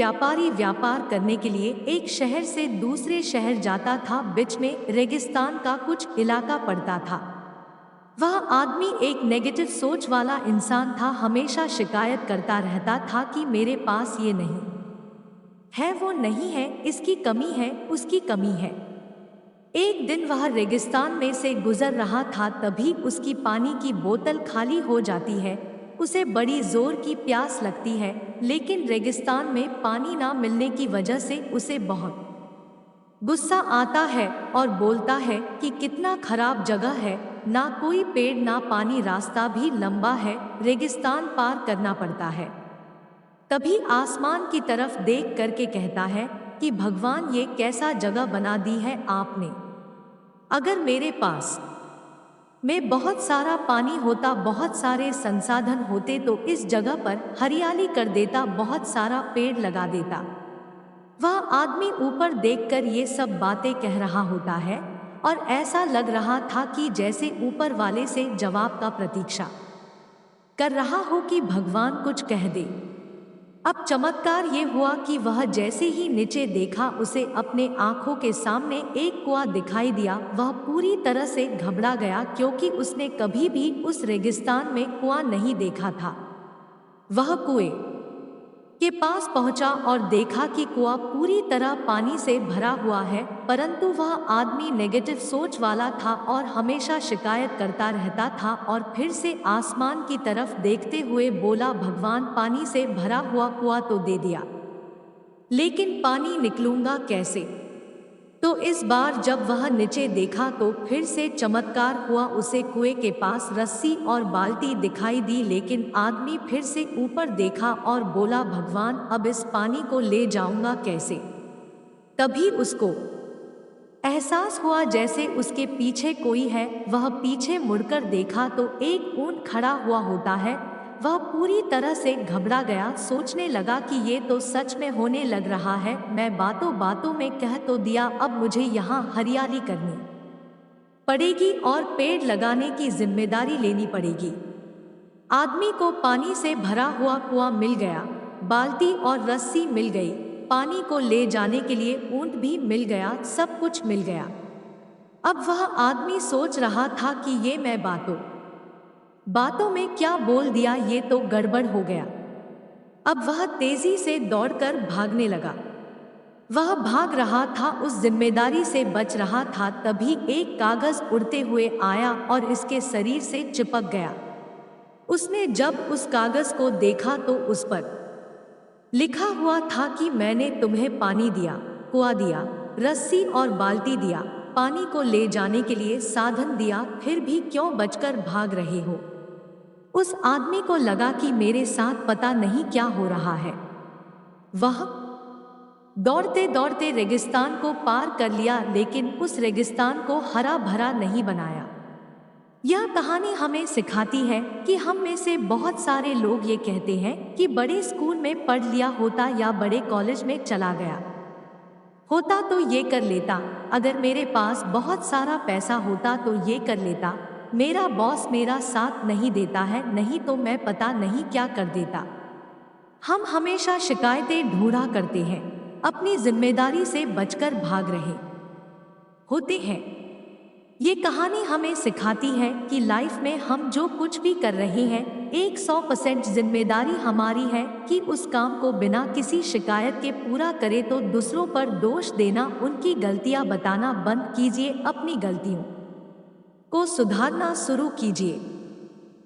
व्यापारी व्यापार करने के लिए एक शहर से दूसरे शहर जाता था। बीच में रेगिस्तान का कुछ इलाका पड़ता था। वह आदमी एक नेगेटिव सोच वाला इंसान था। हमेशा शिकायत करता रहता था कि मेरे पास ये नहीं है, वो नहीं है, इसकी कमी है, उसकी कमी है। एक दिन वह रेगिस्तान में से गुजर रहा था, तभी उसकी पानी की बोतल खाली हो जाती है। उसे बड़ी जोर की प्यास लगती है, लेकिन रेगिस्तान में पानी ना मिलने की वजह से उसे बहुत गुस्सा आता है और बोलता है कि कितना खराब जगह है, ना कोई पेड़ ना पानी, रास्ता भी लंबा है, रेगिस्तान पार करना पड़ता है। तभी आसमान की तरफ देख करके कहता है कि भगवान, ये कैसा जगह बना दी है आपने। अगर मेरे पास में बहुत सारा पानी होता, बहुत सारे संसाधन होते, तो इस जगह पर हरियाली कर देता, बहुत सारा पेड़ लगा देता। वह आदमी ऊपर देखकर ये सब बातें कह रहा होता है और ऐसा लग रहा था कि जैसे ऊपर वाले से जवाब का प्रतीक्षा कर रहा हो कि भगवान कुछ कह दे। अब चमत्कार ये हुआ कि वह जैसे ही नीचे देखा, उसे अपने आंखों के सामने एक कुआं दिखाई दिया। वह पूरी तरह से घबरा गया, क्योंकि उसने कभी भी उस रेगिस्तान में कुआं नहीं देखा था। वह कुएं के पास पहुंचा और देखा कि कुआं पूरी तरह पानी से भरा हुआ है, परंतु वह आदमी नेगेटिव सोच वाला था और हमेशा शिकायत करता रहता था। और फिर से आसमान की तरफ देखते हुए बोला, भगवान, पानी से भरा हुआ कुआं तो दे दिया, लेकिन पानी निकलूंगा कैसे। तो इस बार जब वह नीचे देखा तो फिर से चमत्कार हुआ। उसे कुएं के पास रस्सी और बाल्टी दिखाई दी, लेकिन आदमी फिर से ऊपर देखा और बोला, भगवान, अब इस पानी को ले जाऊंगा कैसे। तभी उसको एहसास हुआ जैसे उसके पीछे कोई है। वह पीछे मुड़कर देखा तो एक ऊंट खड़ा हुआ होता है। वह पूरी तरह से घबरा गया, सोचने लगा कि ये तो सच में होने लग रहा है। मैं बातों बातों में कह तो दिया, अब मुझे यहाँ हरियाली करनी पड़ेगी और पेड़ लगाने की जिम्मेदारी लेनी पड़ेगी। आदमी को पानी से भरा हुआ कुआं मिल गया, बाल्टी और रस्सी मिल गई, पानी को ले जाने के लिए ऊंट भी मिल गया, सब कुछ मिल गया। अब वह आदमी सोच रहा था कि ये मैं बातों बातों में क्या बोल दिया, ये तो गड़बड़ हो गया। अब वह तेजी से दौड़कर भागने लगा। वह भाग रहा था, उस जिम्मेदारी से बच रहा था। तभी एक कागज उड़ते हुए आया और इसके शरीर से चिपक गया। उसने जब उस कागज को देखा तो उस पर लिखा हुआ था कि मैंने तुम्हें पानी दिया, कुआं दिया, रस्सी और बाल्टी दिया, पानी को ले जाने के लिए साधन दिया, फिर भी क्यों बचकर भाग रहे हो। उस आदमी को लगा कि मेरे साथ पता नहीं क्या हो रहा है। वह दौड़ते दौड़ते रेगिस्तान को पार कर लिया, लेकिन उस रेगिस्तान को हरा भरा नहीं बनाया। यह कहानी हमें सिखाती है कि हम में से बहुत सारे लोग ये कहते हैं कि बड़े स्कूल में पढ़ लिया होता या बड़े कॉलेज में चला गया होता तो ये कर लेता, अगर मेरे पास बहुत सारा पैसा होता तो ये कर लेता, मेरा बॉस मेरा साथ नहीं देता है, नहीं तो मैं पता नहीं क्या कर देता। हम हमेशा शिकायतें ढूंढा करते हैं, अपनी जिम्मेदारी से बचकर भाग रहे होते हैं। ये कहानी हमें सिखाती है कि लाइफ में हम जो कुछ भी कर रहे हैं, 100% जिम्मेदारी हमारी है कि उस काम को बिना किसी शिकायत के पूरा करें। तो दूसरों पर दोष देना, उनकी गलतियां बताना बंद कीजिए, अपनी गलतियों को सुधारना शुरू कीजिए।